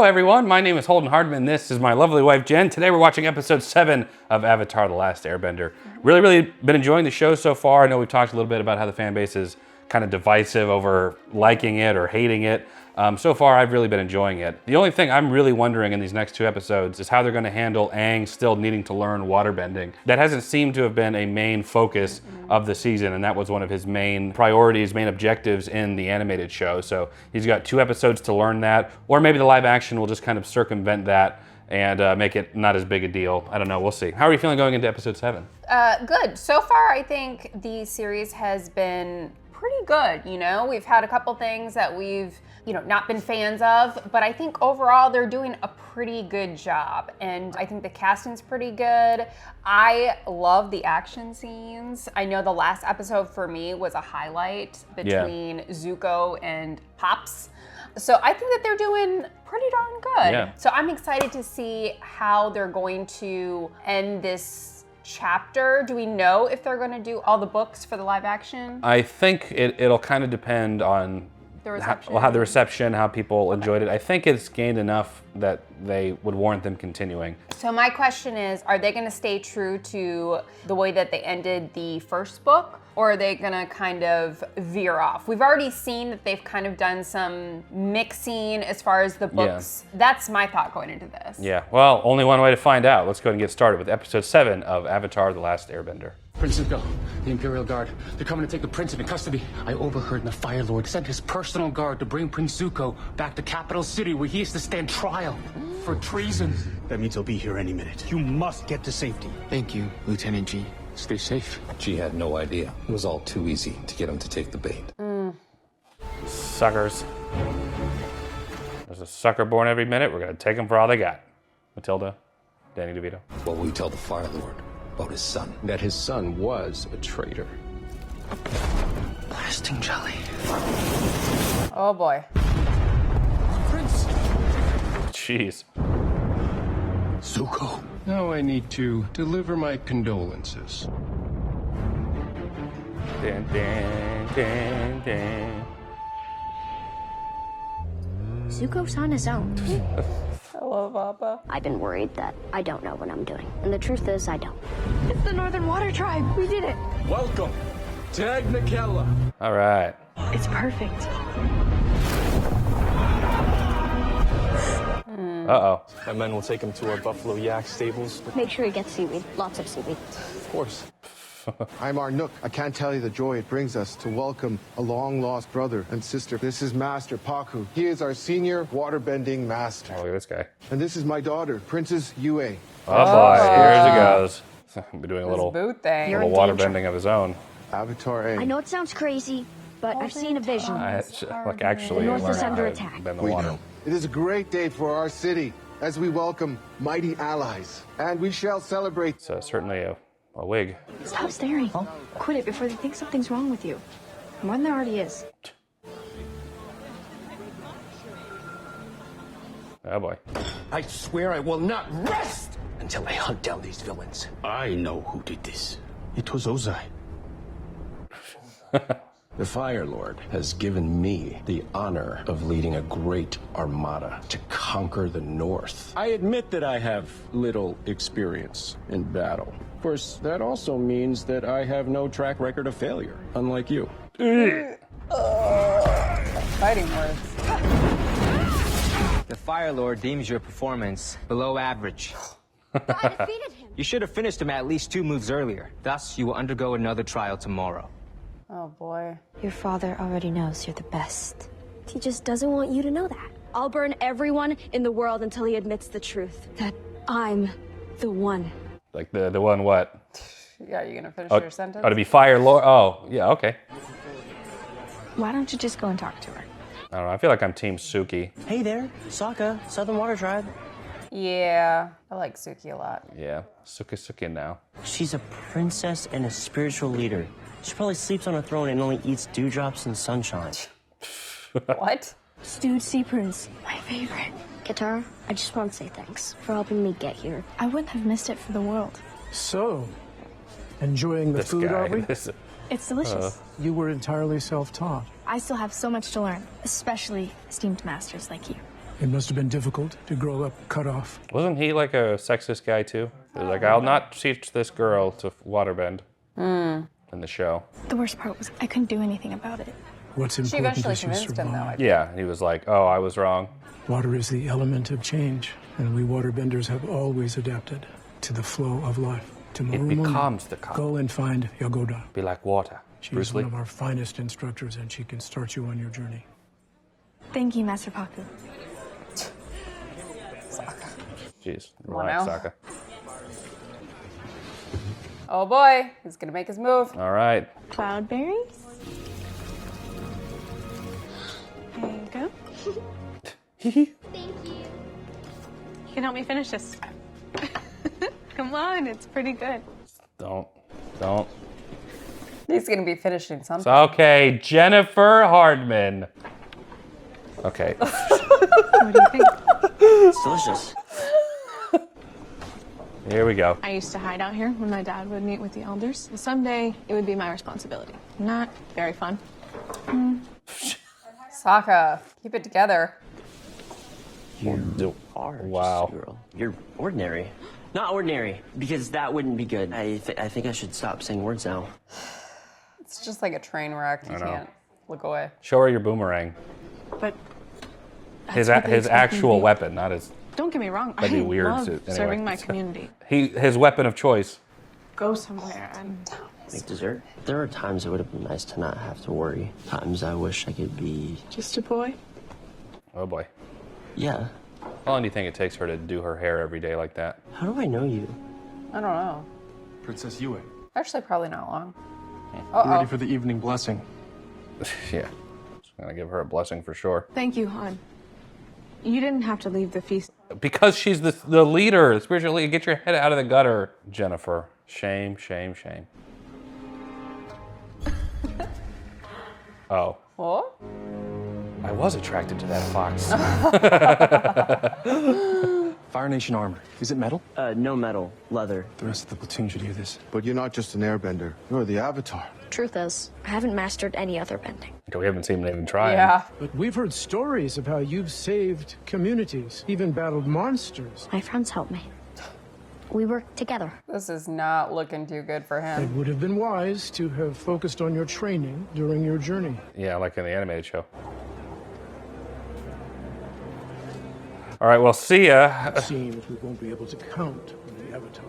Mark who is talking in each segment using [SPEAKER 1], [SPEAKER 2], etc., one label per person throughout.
[SPEAKER 1] everyone. My name is Holden Hardman. This is my lovely wife, Jen. Today we're watching episode 7 of Avatar The Last Airbender. Really been enjoying the show so far. I know we've talked a little bit about how the fan base is kind of divisive over liking it or hating it. So far, I've really been enjoying it. The only thing I'm really wondering in these next 2 episodes is how they're going to handle Aang still needing to learn waterbending. That hasn't seemed to have been a main focus of the season, and that was one of his main priorities, main objectives in the animated show. So he's got 2 episodes to learn that, or maybe the live action will just kind of circumvent that and make it not as big a deal. I don't know, we'll see. How are you feeling going into episode 7?
[SPEAKER 2] Good. So far, I think the series has been pretty good, you know? We've had a couple things that we've, not been fans of, but I think overall they're doing a pretty good job. And I think the casting's pretty good. I love the action scenes. I know the last episode for me was a highlight between Zuko and Pops. So I think that they're doing pretty darn good.
[SPEAKER 1] Yeah.
[SPEAKER 2] So I'm excited to see how they're going to end this chapter. Do we know if they're going to do all the books for the live action?
[SPEAKER 1] I think it'll kind of depend on how the reception, how people enjoyed it. I think it's gained enough that they would warrant them continuing.
[SPEAKER 2] So my question is, are they going to stay true to the way that they ended the first book, or are they going to kind of veer off? We've already seen that they've kind of done some mixing as far as the books. Yeah. That's my thought going into this.
[SPEAKER 1] Yeah, well, only one way to find out. Let's go ahead and get started with episode 7 of Avatar The Last Airbender.
[SPEAKER 3] Prince Zuko, the Imperial Guard. They're coming to take the prince into custody. I overheard the Fire Lord sent his personal guard to bring Prince Zuko back to Capital City where he is to stand trial for treason.
[SPEAKER 4] That means he'll be here any minute. You must get to safety.
[SPEAKER 3] Thank you, Lieutenant G. Stay safe.
[SPEAKER 5] G had no idea. It was all too easy to get him to take the bait.
[SPEAKER 1] Suckers. There's a sucker born every minute. We're going to take them for all they got. Matilda, Danny DeVito.
[SPEAKER 5] What will we tell the Fire Lord about his son?
[SPEAKER 6] That his son was a traitor.
[SPEAKER 3] Blasting jelly.
[SPEAKER 2] Oh boy.
[SPEAKER 3] Prince!
[SPEAKER 1] Jeez.
[SPEAKER 4] Zuko.
[SPEAKER 6] Now I need to deliver my condolences.
[SPEAKER 1] Dun, dun, dun, dun.
[SPEAKER 7] Zuko's on his own.
[SPEAKER 2] Hello, Papa.
[SPEAKER 7] I've been worried that I don't know what I'm doing. And the truth is, I don't.
[SPEAKER 8] It's the Northern Water Tribe. We did it.
[SPEAKER 6] Welcome to Agnikella.
[SPEAKER 1] All right.
[SPEAKER 8] It's perfect.
[SPEAKER 1] Uh-oh.
[SPEAKER 9] My men will take him to our Buffalo Yak stables.
[SPEAKER 7] Make sure he gets seaweed. Lots of seaweed.
[SPEAKER 9] Of course.
[SPEAKER 10] I'm Arnook. I can't tell you the joy it brings us to welcome a long-lost brother and sister. This is Master Paku. He is our senior waterbending master.
[SPEAKER 1] Oh, look at this guy.
[SPEAKER 10] And this is my daughter, Princess Yue.
[SPEAKER 1] Oh boy, here he goes. He'll be doing a little
[SPEAKER 2] boot thing.
[SPEAKER 1] little water bending of his own.
[SPEAKER 10] Avatar Aang.
[SPEAKER 7] I know it sounds crazy, but I've seen a vision.
[SPEAKER 1] Like actually
[SPEAKER 7] The North
[SPEAKER 1] learn
[SPEAKER 7] is
[SPEAKER 1] how
[SPEAKER 7] under
[SPEAKER 1] to
[SPEAKER 7] attack.
[SPEAKER 1] bend the
[SPEAKER 10] We
[SPEAKER 1] water.
[SPEAKER 10] know. It is a great day for our city as we welcome mighty allies. And we shall celebrate.
[SPEAKER 1] So certainly a wig.
[SPEAKER 8] Stop staring. Quit it before they think something's wrong with you. More than there already is.
[SPEAKER 1] Oh boy.
[SPEAKER 3] I swear I will not rest until I hunt down these villains.
[SPEAKER 4] I know who did this. It was Ozai.
[SPEAKER 6] The Fire Lord has given me the honor of leading a great armada to conquer the North. I admit that I have little experience in battle. Of course, that also means that I have no track record of failure, unlike you.
[SPEAKER 2] Fighting words.
[SPEAKER 11] The Fire Lord deems your performance below average.
[SPEAKER 7] But I defeated him.
[SPEAKER 11] You should have finished him at least 2 moves earlier. Thus, you will undergo another trial tomorrow.
[SPEAKER 2] Oh boy.
[SPEAKER 8] Your father already knows you're the best.
[SPEAKER 7] He just doesn't want you to know that. I'll burn everyone in the world until he admits the truth. That I'm the one.
[SPEAKER 1] Like the one what?
[SPEAKER 2] Yeah, you gonna finish your sentence?
[SPEAKER 1] Oh, to be Fire Lord. Oh, yeah, okay.
[SPEAKER 8] Why don't you just go and talk to her?
[SPEAKER 1] I don't know. I feel like I'm Team Suki.
[SPEAKER 12] Hey there, Sokka, Southern Water Tribe.
[SPEAKER 2] Yeah, I like Suki a lot.
[SPEAKER 1] Yeah, Suki now.
[SPEAKER 12] She's a princess and a spiritual leader. She probably sleeps on a throne and only eats dewdrops and sunshine.
[SPEAKER 2] What?
[SPEAKER 8] Stewed sea prunes, my favorite.
[SPEAKER 7] Katara, I just want to say thanks for helping me get here.
[SPEAKER 8] I wouldn't have missed it for the world.
[SPEAKER 13] So, enjoying the
[SPEAKER 1] This
[SPEAKER 13] food,
[SPEAKER 1] guy.
[SPEAKER 13] are we?
[SPEAKER 8] It's delicious.
[SPEAKER 13] You were entirely self-taught.
[SPEAKER 8] I still have so much to learn, especially esteemed masters like you.
[SPEAKER 13] It must have been difficult to grow up cut off.
[SPEAKER 1] Wasn't he like a sexist guy too? He was like, I'll not teach this girl to waterbend in the show.
[SPEAKER 8] The worst part was I couldn't do anything about it.
[SPEAKER 13] What's
[SPEAKER 2] She
[SPEAKER 13] important
[SPEAKER 2] eventually
[SPEAKER 13] is you
[SPEAKER 2] convinced him, though.
[SPEAKER 13] survive.
[SPEAKER 1] Yeah, and he was like, oh, I was wrong.
[SPEAKER 13] Water is the element of change, and we waterbenders have always adapted to the flow of life. Tomorrow
[SPEAKER 1] It
[SPEAKER 13] morning,
[SPEAKER 1] becomes the calm.
[SPEAKER 13] go and find Yagoda.
[SPEAKER 1] Be like water.
[SPEAKER 13] She's
[SPEAKER 1] Bruce
[SPEAKER 13] one
[SPEAKER 1] Lee.
[SPEAKER 13] of our finest instructors, and she can start you on your journey.
[SPEAKER 8] Thank you, Master Paku.
[SPEAKER 1] Jeez,
[SPEAKER 2] Come on
[SPEAKER 1] relax,
[SPEAKER 2] now.
[SPEAKER 1] Sokka.
[SPEAKER 2] Oh boy, he's gonna make his move.
[SPEAKER 1] All right.
[SPEAKER 8] Cloudberries? There you go.
[SPEAKER 7] Thank you.
[SPEAKER 8] You can help me finish this. Come on, it's pretty good.
[SPEAKER 1] Don't.
[SPEAKER 2] He's gonna be finishing something.
[SPEAKER 1] It's okay, Jennifer Hardman. Okay.
[SPEAKER 8] What do you think?
[SPEAKER 12] It's delicious.
[SPEAKER 1] Here we go.
[SPEAKER 8] I used to hide out here when my dad would meet with the elders. Someday, it would be my responsibility. Not very fun.
[SPEAKER 2] Sokka, keep it together.
[SPEAKER 12] You are
[SPEAKER 1] Wow.
[SPEAKER 12] just a girl. You're ordinary. Not ordinary, because that wouldn't be good. I think I should stop saying words now.
[SPEAKER 2] It's just like a train wreck. You
[SPEAKER 1] I know.
[SPEAKER 2] can't look away.
[SPEAKER 1] Show her your boomerang.
[SPEAKER 8] But
[SPEAKER 1] His
[SPEAKER 8] what they expect me to
[SPEAKER 1] actual
[SPEAKER 8] be.
[SPEAKER 1] weapon, not his.
[SPEAKER 8] don't get me wrong,
[SPEAKER 1] That'd be weird
[SPEAKER 8] love
[SPEAKER 1] anyway.
[SPEAKER 8] serving my community.
[SPEAKER 1] His weapon of choice.
[SPEAKER 8] Go somewhere and
[SPEAKER 12] Make dessert. There are times it would have been nice to not have to worry. Times I wish I could be.
[SPEAKER 8] just a boy.
[SPEAKER 1] Oh boy.
[SPEAKER 12] Yeah.
[SPEAKER 1] How long do you think it takes her to do her hair every day like that?
[SPEAKER 12] How do I know you?
[SPEAKER 2] I don't know.
[SPEAKER 9] Princess Yue,
[SPEAKER 2] Actually, probably not long.
[SPEAKER 9] you ready for the evening blessing?
[SPEAKER 1] Yeah. Just gonna give her a blessing for sure.
[SPEAKER 8] Thank you, hon. You didn't have to leave the feast.
[SPEAKER 1] Because she's the leader, the spiritual leader. Get your head out of the gutter, Jennifer. Shame, shame, shame. Oh.
[SPEAKER 2] What?
[SPEAKER 1] I was attracted to that fox.
[SPEAKER 9] Fire Nation armor. Is it metal?
[SPEAKER 12] No metal. Leather.
[SPEAKER 9] The rest of the platoon should hear this.
[SPEAKER 10] But you're not just an airbender. You're the Avatar.
[SPEAKER 7] Truth is, I haven't mastered any other bending.
[SPEAKER 1] We haven't seen him even try.
[SPEAKER 2] Yeah.
[SPEAKER 13] But we've heard stories of how you've saved communities, even battled monsters.
[SPEAKER 7] My friends helped me. We worked together.
[SPEAKER 2] This is not looking too good for
[SPEAKER 13] It
[SPEAKER 2] him.
[SPEAKER 13] would have been wise to have focused on your training during your journey.
[SPEAKER 1] Yeah, like in the animated show. All right, well, see ya.
[SPEAKER 13] It seems we won't be able to count on the Avatar.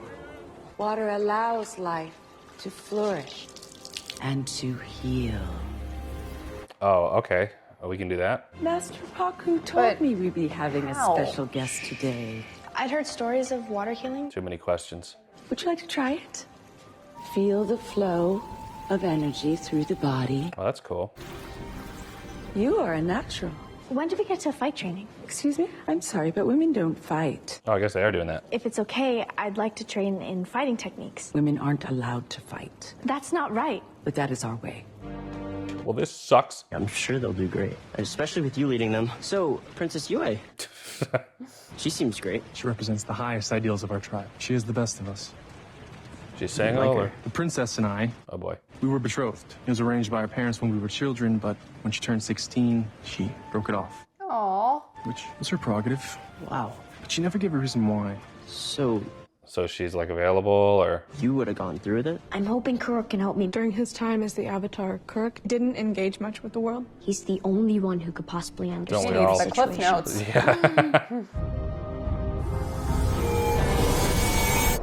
[SPEAKER 14] Water allows life to flourish and to heal.
[SPEAKER 1] Oh, okay. Oh, we can do that.
[SPEAKER 14] Master Paku told me we'd be having a special guest today.
[SPEAKER 7] I'd heard stories of water healing.
[SPEAKER 1] Too many questions.
[SPEAKER 14] Would you like to try it? Feel the flow of energy through the body.
[SPEAKER 1] Oh, that's cool.
[SPEAKER 14] You are a natural.
[SPEAKER 7] When did we get to fight training?
[SPEAKER 14] Excuse me? I'm sorry, but women don't fight.
[SPEAKER 1] Oh, I guess they are doing that.
[SPEAKER 7] If it's okay, I'd like to train in fighting techniques.
[SPEAKER 14] Women aren't allowed to fight.
[SPEAKER 7] That's not right.
[SPEAKER 14] But that is our way.
[SPEAKER 1] Well, this sucks.
[SPEAKER 12] I'm sure they'll do great, especially with you leading them. So, Princess Yue. She seems great.
[SPEAKER 9] She represents the highest ideals of our tribe. She is the best of us.
[SPEAKER 1] She's saying
[SPEAKER 9] Like
[SPEAKER 1] hello.
[SPEAKER 9] her. The princess and I,
[SPEAKER 1] Oh boy.
[SPEAKER 9] we were betrothed. It was arranged by our parents when we were children, but when she turned 16, she broke it off,
[SPEAKER 2] Aww.
[SPEAKER 9] which was her prerogative.
[SPEAKER 12] Wow.
[SPEAKER 9] But she never gave a reason why.
[SPEAKER 12] So,
[SPEAKER 1] she's like available, or
[SPEAKER 12] you would have gone through with it?
[SPEAKER 7] I'm hoping Kuruk can help me.
[SPEAKER 8] During his time as the Avatar, Kuruk didn't engage much with the world.
[SPEAKER 7] He's the only one who could possibly understand
[SPEAKER 1] Don't we all?
[SPEAKER 2] The cliff notes.
[SPEAKER 1] Yeah.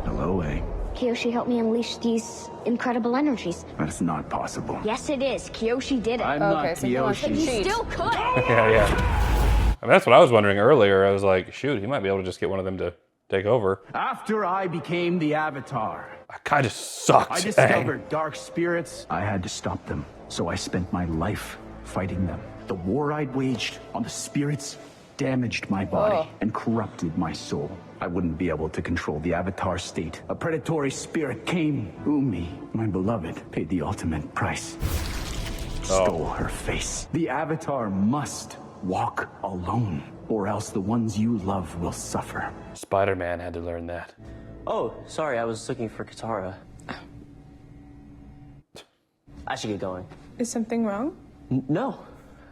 [SPEAKER 4] Hello, A.
[SPEAKER 7] Kyoshi helped me unleash these incredible energies.
[SPEAKER 4] That's not possible.
[SPEAKER 7] Yes, it is. Kyoshi did it.
[SPEAKER 4] I'm
[SPEAKER 2] Okay,
[SPEAKER 4] not
[SPEAKER 2] so he wants to
[SPEAKER 4] Kyoshi.
[SPEAKER 7] He
[SPEAKER 2] cheat.
[SPEAKER 7] still could.
[SPEAKER 1] yeah. I mean, that's what I was wondering earlier. I was like, shoot, he might be able to just get one of them to take over.
[SPEAKER 15] After I became the Avatar,
[SPEAKER 1] That guy just sucks.
[SPEAKER 15] I discovered dark spirits. I had to stop them, so I spent my life fighting them. The war I'd waged on the spirits damaged my body and corrupted my soul. I wouldn't be able to control the Avatar state. A predatory spirit came. Umi, my beloved, paid the ultimate price. Stole her face. The Avatar must walk alone, or else the ones you love will suffer.
[SPEAKER 1] Spider-Man had to learn that.
[SPEAKER 12] Oh, sorry, I was looking for Katara. I should get going.
[SPEAKER 8] Is something wrong?
[SPEAKER 12] No,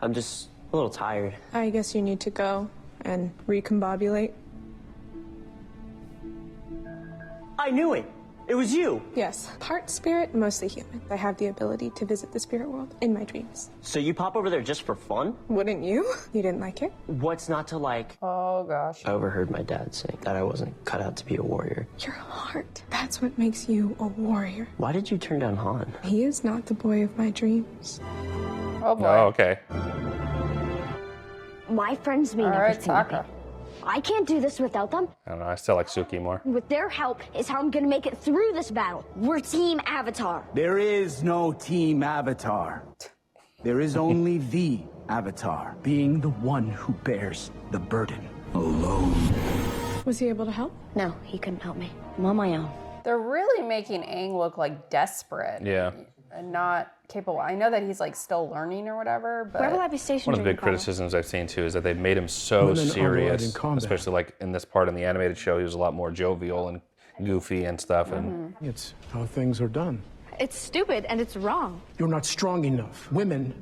[SPEAKER 12] I'm just a little tired.
[SPEAKER 8] I guess you need to go.
[SPEAKER 16] and recombobulate.
[SPEAKER 12] I knew it. It was you.
[SPEAKER 16] Yes, part spirit, mostly human. I have the ability to visit the spirit world in my dreams.
[SPEAKER 12] So you pop over there just for fun?
[SPEAKER 16] Wouldn't you? You didn't like it?
[SPEAKER 12] What's not to like?
[SPEAKER 2] Oh gosh.
[SPEAKER 12] I overheard my dad say that I wasn't cut out to be a warrior.
[SPEAKER 16] Your heart. That's what makes you a warrior.
[SPEAKER 12] Why did you turn down Han?
[SPEAKER 16] He is not the boy of my dreams.
[SPEAKER 2] Oh boy.
[SPEAKER 1] Oh, okay.
[SPEAKER 7] My friends mean
[SPEAKER 2] All right,
[SPEAKER 7] everything to me.
[SPEAKER 2] Sokka.
[SPEAKER 7] I can't do this without them.
[SPEAKER 1] I don't know. I still like Suki more.
[SPEAKER 7] With their help is how I'm gonna make it through this battle. We're Team Avatar.
[SPEAKER 15] There is no Team Avatar. There is only the Avatar, being the one who bears the burden alone.
[SPEAKER 16] Was he able to help?
[SPEAKER 7] No, he couldn't help me. I'm on my own.
[SPEAKER 2] They're really making Aang look like desperate.
[SPEAKER 1] Yeah.
[SPEAKER 2] And not capable. I know that he's like still learning or whatever, but
[SPEAKER 7] Where will I be stationed?
[SPEAKER 1] One of the
[SPEAKER 7] during
[SPEAKER 1] big
[SPEAKER 7] battle?
[SPEAKER 1] criticisms I've seen too is that they've made him so
[SPEAKER 13] Women are allowed
[SPEAKER 1] serious,
[SPEAKER 13] in combat.
[SPEAKER 1] especially like in this part in the animated show. He was a lot more jovial and goofy and stuff. And
[SPEAKER 13] It's how things are done.
[SPEAKER 7] It's stupid and it's wrong.
[SPEAKER 13] You're not strong enough. Women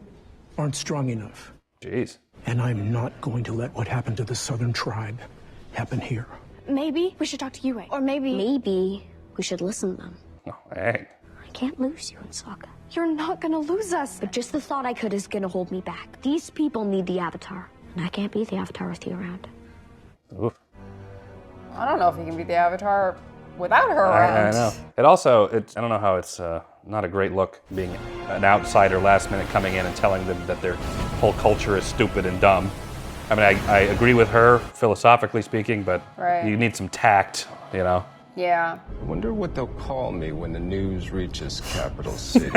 [SPEAKER 13] aren't strong enough.
[SPEAKER 1] Jeez.
[SPEAKER 13] And I'm not going to let what happened to the Southern tribe happen here.
[SPEAKER 7] Maybe we should talk to Yue. Or maybe we should listen to them.
[SPEAKER 1] Oh, Aang.
[SPEAKER 7] I can't lose you and Sokka. You're not gonna lose us. But just the thought I could is gonna hold me back. These people need the Avatar. And I can't be the Avatar with you around.
[SPEAKER 1] Oof.
[SPEAKER 2] I don't know if he can be the Avatar without her
[SPEAKER 1] I
[SPEAKER 2] around.
[SPEAKER 1] know. It also, I don't know how it's not a great look being an outsider last minute coming in and telling them that their whole culture is stupid and dumb. I mean, I agree with her, philosophically speaking, but
[SPEAKER 2] Right.
[SPEAKER 1] you need some tact, you know?
[SPEAKER 2] Yeah.
[SPEAKER 6] Wonder what they'll call me when the news reaches Capital City.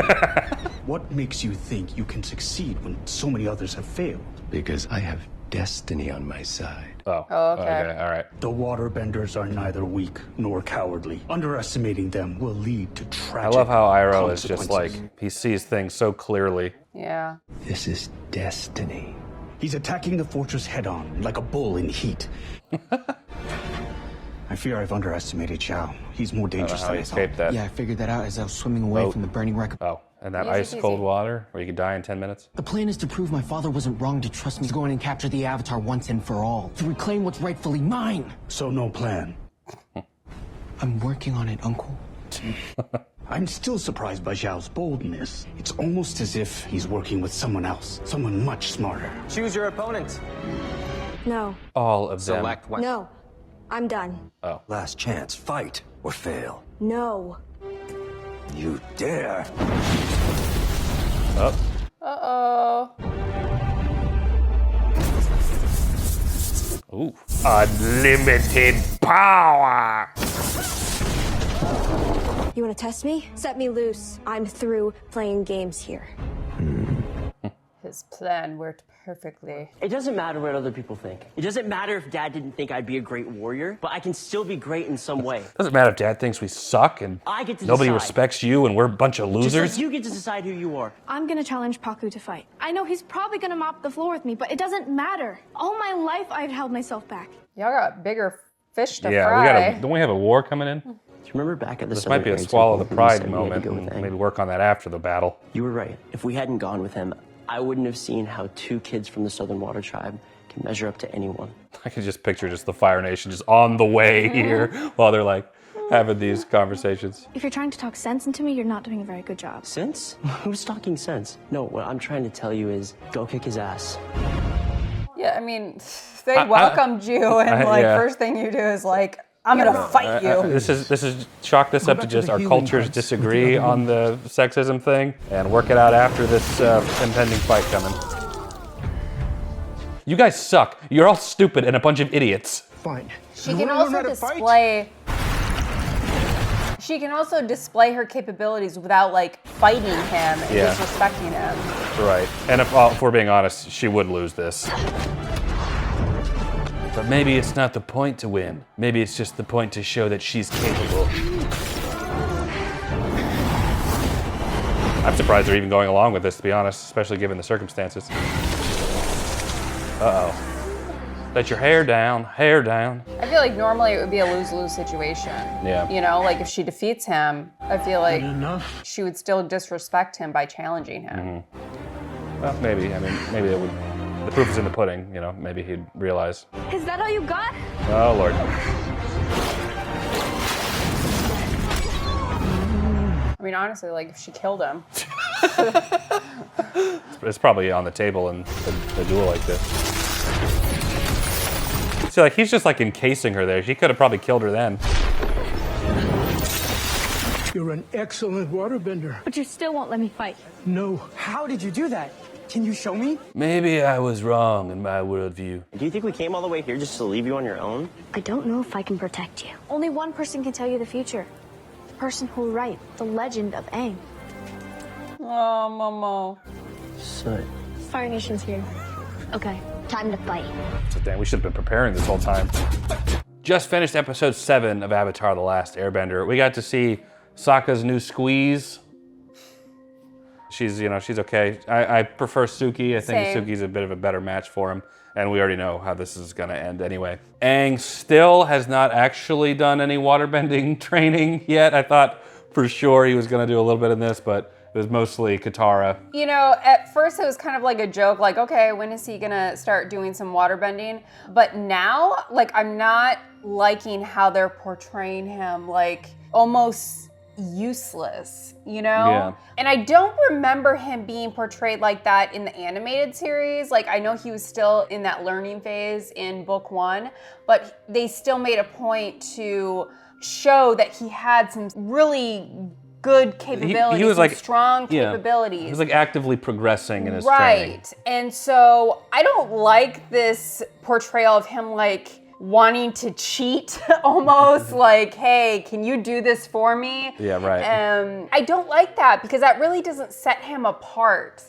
[SPEAKER 4] What makes you think you can succeed when so many others have failed?
[SPEAKER 6] Because I have destiny on my side.
[SPEAKER 1] Oh,
[SPEAKER 2] okay.
[SPEAKER 1] All right.
[SPEAKER 4] The Waterbenders are neither weak nor cowardly. Underestimating them will lead to
[SPEAKER 1] I
[SPEAKER 4] tragic
[SPEAKER 1] love how Iroh is just like,
[SPEAKER 4] consequences.
[SPEAKER 1] he sees things so clearly.
[SPEAKER 2] Yeah.
[SPEAKER 6] This is destiny.
[SPEAKER 4] He's attacking the fortress head-on, like a bull in heat. I fear I've underestimated Zhao. He's more
[SPEAKER 1] I don't know
[SPEAKER 4] dangerous
[SPEAKER 1] how
[SPEAKER 4] than
[SPEAKER 1] he
[SPEAKER 4] I thought.
[SPEAKER 1] escaped that.
[SPEAKER 11] Yeah, I figured that out as I was swimming away from the burning wreck.
[SPEAKER 1] Oh, and that
[SPEAKER 2] Easy
[SPEAKER 1] ice cold
[SPEAKER 2] peasy.
[SPEAKER 1] water where you could die in 10 minutes?
[SPEAKER 11] The plan is to prove my father wasn't wrong to trust me to go in and capture the Avatar once and for all. To reclaim what's rightfully mine.
[SPEAKER 4] So no plan.
[SPEAKER 11] I'm working on it, Uncle.
[SPEAKER 4] I'm still surprised by Zhao's boldness. It's almost as if he's working with someone else. Someone much smarter.
[SPEAKER 11] Choose your opponent.
[SPEAKER 7] No.
[SPEAKER 1] All of them.
[SPEAKER 11] Select one.
[SPEAKER 7] No. I'm done.
[SPEAKER 1] Oh.
[SPEAKER 17] Last chance, fight or fail.
[SPEAKER 7] No.
[SPEAKER 17] You dare.
[SPEAKER 1] Oh.
[SPEAKER 2] Uh-oh.
[SPEAKER 1] Ooh. Unlimited power!
[SPEAKER 7] You wanna test me? Set me loose. I'm through playing games here.
[SPEAKER 2] His plan worked perfectly.
[SPEAKER 12] It doesn't matter what other people think. It doesn't matter if Dad didn't think I'd be a great warrior, but I can still be great in some way.
[SPEAKER 1] Doesn't matter if Dad thinks we suck and
[SPEAKER 12] I get to
[SPEAKER 1] nobody
[SPEAKER 12] decide.
[SPEAKER 1] respects you and we're a bunch of
[SPEAKER 12] Just
[SPEAKER 1] losers.
[SPEAKER 12] like you get to decide who you are.
[SPEAKER 16] I'm gonna challenge Paku to fight. I know he's probably gonna mop the floor with me, but it doesn't matter. All my life I've held myself back.
[SPEAKER 2] Y'all got bigger fish to
[SPEAKER 1] Yeah,
[SPEAKER 2] fry.
[SPEAKER 1] don't we have a war coming in?
[SPEAKER 12] Do you remember back at the
[SPEAKER 1] This might be a
[SPEAKER 12] Southern
[SPEAKER 1] swallow the
[SPEAKER 12] Temple when you
[SPEAKER 1] pride
[SPEAKER 12] said we had
[SPEAKER 1] moment,
[SPEAKER 12] to go
[SPEAKER 1] and
[SPEAKER 12] with Aang?
[SPEAKER 1] maybe work on that after the battle.
[SPEAKER 12] You were right. If we hadn't gone with him, I wouldn't have seen how two kids from the Southern Water Tribe can measure up to anyone.
[SPEAKER 1] I can just picture just the Fire Nation just on the way here while they're like having these conversations.
[SPEAKER 16] If you're trying to talk sense into me, you're not doing a very good job.
[SPEAKER 12] Sense? Who's talking sense? No, what I'm trying to tell you is go kick his ass.
[SPEAKER 2] Yeah, I mean, they welcomed you, and
[SPEAKER 1] yeah.
[SPEAKER 2] first thing you do is like, I'm gonna fight you.
[SPEAKER 1] This is chalk this up to just our cultures disagree on the sexism thing and work it out after this impending fight coming. You guys suck. You're all stupid and a bunch of idiots.
[SPEAKER 13] Fine.
[SPEAKER 2] She can also display. She can also display her capabilities without like fighting him and
[SPEAKER 1] Yeah.
[SPEAKER 2] disrespecting him.
[SPEAKER 1] Right. And if we're being honest, she would lose this. But maybe it's not the point to win. Maybe it's just the point to show that she's capable. I'm surprised they're even going along with this, to be honest, especially given the circumstances. Uh-oh. Let your hair down, hair down.
[SPEAKER 2] I feel like normally it would be a lose-lose situation.
[SPEAKER 1] Yeah.
[SPEAKER 2] You know, like if she defeats him, I feel like she would still disrespect him by challenging him.
[SPEAKER 1] Well, maybe. I mean, maybe it would The proof is in the pudding, you know, maybe he'd realize.
[SPEAKER 16] Is that all you got?
[SPEAKER 1] Oh, Lord.
[SPEAKER 2] I mean, honestly, like, if she killed him.
[SPEAKER 1] It's probably on the table in a duel like this. So, like, he's just, like, encasing her there. He could have probably killed her then.
[SPEAKER 13] You're an excellent waterbender.
[SPEAKER 16] But you still won't let me fight.
[SPEAKER 13] No.
[SPEAKER 11] How did you do that? Can you show me?
[SPEAKER 1] Maybe I was wrong in my worldview.
[SPEAKER 12] Do you think we came all the way here just to leave you on your own?
[SPEAKER 7] I don't know if I can protect you.
[SPEAKER 16] Only one person can tell you the future. The person who'll write the legend of Aang.
[SPEAKER 2] Oh, Momo.
[SPEAKER 12] So,
[SPEAKER 16] Fire Nation's here.
[SPEAKER 7] Okay, time to fight.
[SPEAKER 1] So dang, we should have been preparing this whole time. Just finished episode 7 of Avatar The Last Airbender. We got to see Sokka's new squeeze. She's, you know, she's okay. I prefer Suki. I think
[SPEAKER 2] Same.
[SPEAKER 1] Suki's a bit of a better match for him. And we already know how this is gonna end anyway. Aang still has not actually done any waterbending training yet. I thought for sure he was gonna do a little bit in this, but it was mostly Katara.
[SPEAKER 2] You know, at first it was kind of like a joke, like, okay, when is he gonna start doing some waterbending? But now, like, I'm not liking how they're portraying him, like, almost useless, you know?
[SPEAKER 1] Yeah.
[SPEAKER 2] And I don't remember him being portrayed like that in the animated series. Like, I know he was still in that learning phase in book 1, but they still made a point to show that he had some really good capabilities,
[SPEAKER 1] he was like
[SPEAKER 2] strong
[SPEAKER 1] yeah,
[SPEAKER 2] capabilities.
[SPEAKER 1] He was like actively progressing in his
[SPEAKER 2] Right.
[SPEAKER 1] training.
[SPEAKER 2] And so I don't like this portrayal of him like wanting to cheat almost like, hey, can you do this for me?
[SPEAKER 1] Yeah, right.
[SPEAKER 2] I don't like that because that really doesn't set him apart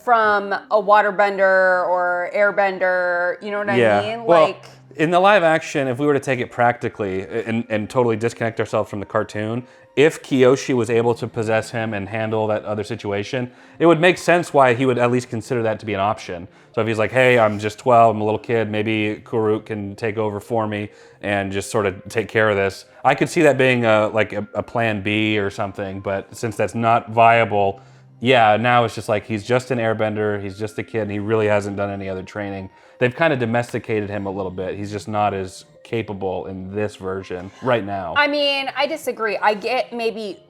[SPEAKER 2] from a waterbender or airbender, you know what I mean?
[SPEAKER 1] Well,
[SPEAKER 2] Like,
[SPEAKER 1] in the live action, if we were to take it practically and totally disconnect ourselves from the cartoon, if Kyoshi was able to possess him and handle that other situation, it would make sense why he would at least consider that to be an option. So if he's like, hey, I'm just 12, I'm a little kid, maybe Kuruk can take over for me and just sort of take care of this. I could see that being like a plan B or something, but since that's not viable, yeah, now it's just like he's just an airbender, he's just a kid, and he really hasn't done any other training. They've kind of domesticated him a little bit. He's just not as capable in this version right now.
[SPEAKER 2] I mean, I disagree. I get maybe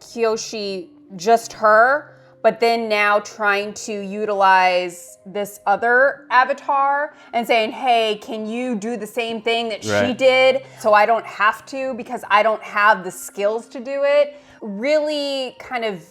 [SPEAKER 2] Kyoshi, just her, but then now trying to utilize this other avatar and saying, hey, can you do the same thing that she did so I don't have to because I don't have the skills to do it? Really kind of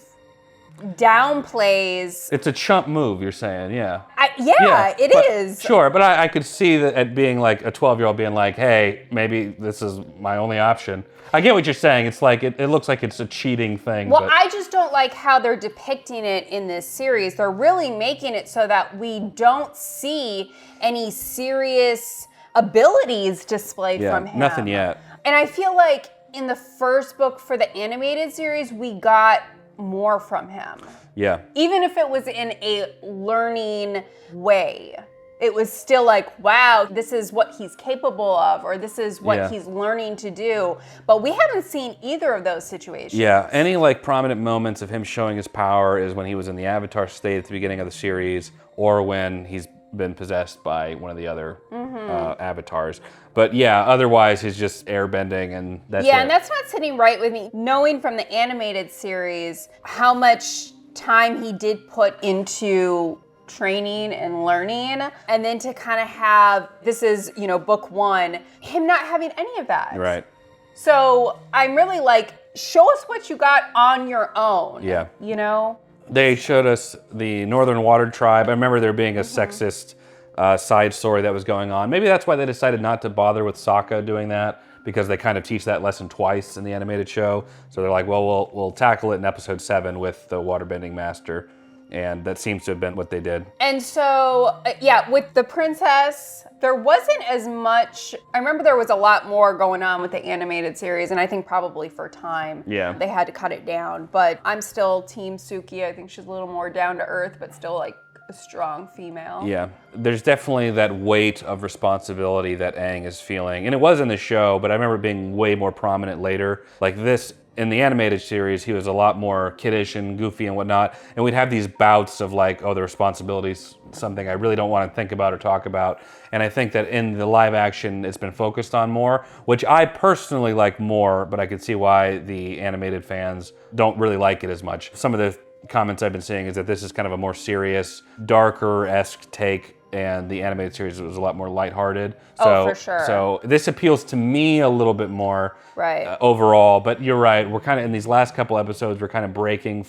[SPEAKER 2] downplays.
[SPEAKER 1] It's a chump move, you're saying, yeah.
[SPEAKER 2] It is.
[SPEAKER 1] Sure, but I could see that at being like a 12-year-old being like, hey, maybe this is my only option. I get what you're saying. It's like, it looks like it's a cheating thing.
[SPEAKER 2] Well,
[SPEAKER 1] but
[SPEAKER 2] I just don't like how they're depicting it in this series. They're really making it so that we don't see any serious abilities displayed from him.
[SPEAKER 1] Nothing yet.
[SPEAKER 2] And I feel like in the first book for the animated series, we got more from him.
[SPEAKER 1] Yeah.
[SPEAKER 2] Even if it was in a learning way, it was still like, wow, this is what he's capable of, or this is what he's learning to do. But we haven't seen either of those situations.
[SPEAKER 1] Yeah, any like prominent moments of him showing his power is when he was in the Avatar state at the beginning of the series, or when he's been possessed by one of the other avatars. But yeah, otherwise he's just airbending and that's it.
[SPEAKER 2] Yeah, and that's not sitting right with me. Knowing from the animated series how much time he did put into training and learning, and then to kind of have, this is, you know, book 1, him not having any of that.
[SPEAKER 1] Right.
[SPEAKER 2] So I'm really like, show us what you got on your own.
[SPEAKER 1] Yeah.
[SPEAKER 2] You know?
[SPEAKER 1] They showed us the Northern Water Tribe. I remember there being a sexist side story that was going on. Maybe that's why they decided not to bother with Sokka doing that, because they kind of teach that lesson twice in the animated show. So they're like, well, we'll tackle it in episode 7 with the waterbending master. And that seems to have been what they did.
[SPEAKER 2] And so, yeah, with the princess, there wasn't as much. I remember there was a lot more going on with the animated series, and I think probably for time, they had to cut it down. But I'm still Team Suki. I think she's a little more down to earth, but still like a strong female.
[SPEAKER 1] Yeah, there's definitely that weight of responsibility that Aang is feeling. And it was in the show, but I remember it being way more prominent later. Like this in the animated series, he was a lot more kiddish and goofy and whatnot. And we'd have these bouts of like, oh, the responsibility's something I really don't want to think about or talk about. And I think that in the live action, it's been focused on more, which I personally like more, but I could see why the animated fans don't really like it as much. Some of the comments I've been seeing is that this is kind of a more serious, darker-esque take, and the animated series was a lot more lighthearted.
[SPEAKER 2] Oh, for sure.
[SPEAKER 1] So this appeals to me a little bit more overall, but you're right. We're kind of, in these last couple episodes, we're kind of breaking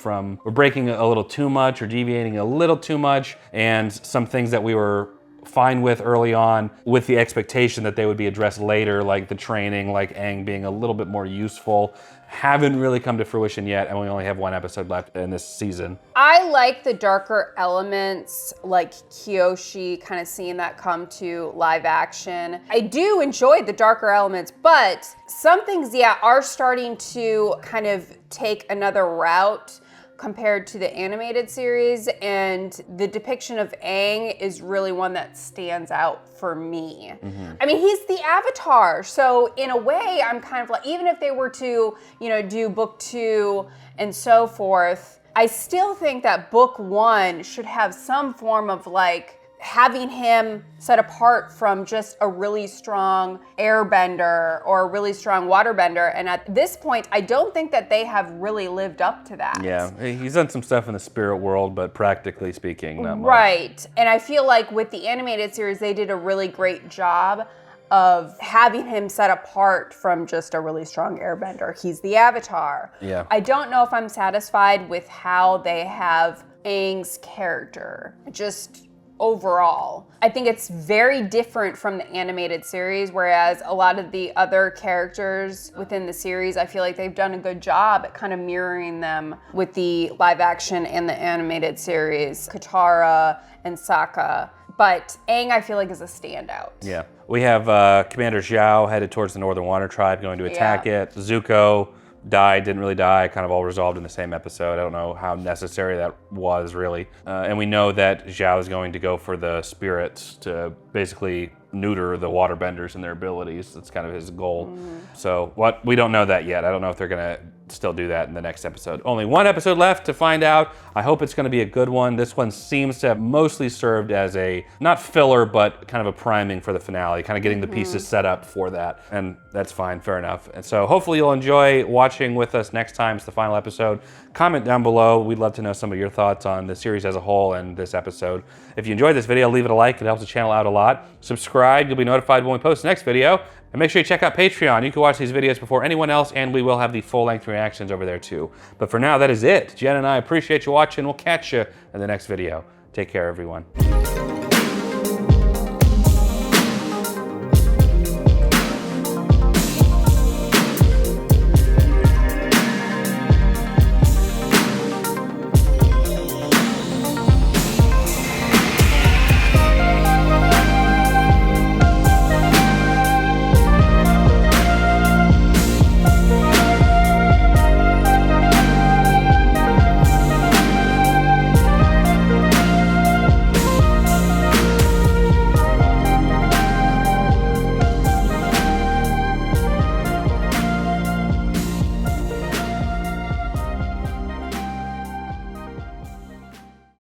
[SPEAKER 1] a little too much or deviating a little too much, and some things that we were fine with early on with the expectation that they would be addressed later, like the training, like Aang being a little bit more useful, haven't really come to fruition yet, and we only have one episode left in this season.
[SPEAKER 2] I like the darker elements, like Kyoshi, kind of seeing that come to live action. I do enjoy the darker elements, but some things, are starting to kind of take another route compared to the animated series, and the depiction of Aang is really one that stands out for me. I mean, he's the Avatar, so in a way, I'm kind of like, even if they were to, do book 2 and so forth, I still think that book 1 should have some form of like, having him set apart from just a really strong airbender or a really strong waterbender. And at this point, I don't think that they have really lived up to that.
[SPEAKER 1] Yeah, he's done some stuff in the spirit world, but practically speaking, not much.
[SPEAKER 2] Right. And I feel like with the animated series, they did a really great job of having him set apart from just a really strong airbender. He's the Avatar.
[SPEAKER 1] Yeah.
[SPEAKER 2] I don't know if I'm satisfied with how they have Aang's character. Just overall, I think it's very different from the animated series, whereas a lot of the other characters within the series, I feel like they've done a good job at kind of mirroring them with the live action and the animated series, Katara and Sokka. But Aang, I feel like, is a standout.
[SPEAKER 1] Yeah. We have Commander Zhao headed towards the Northern Water Tribe, going to attack it. Zuko died, didn't really die, kind of all resolved in the same episode. I don't know how necessary that was, really. And we know that Zhao is going to go for the spirits to basically neuter the waterbenders and their abilities. That's kind of his goal. So we don't know that yet. I don't know if they're gonna still do that in the next episode. Only one episode left to find out. I hope it's gonna be a good one. This one seems to have mostly served as a, not filler, but kind of a priming for the finale, kind of getting the pieces set up for that. And that's fine, fair enough. And so hopefully you'll enjoy watching with us next time. It's the final episode. Comment down below. We'd love to know some of your thoughts on the series as a whole and this episode. If you enjoyed this video, leave it a like. It helps the channel out a lot. Subscribe. You'll be notified when we post the next video. And make sure you check out Patreon. You can watch these videos before anyone else, and we will have the full-length reactions over there too. But for now, that is it. Jen and I appreciate you watching. We'll catch you in the next video. Take care, everyone.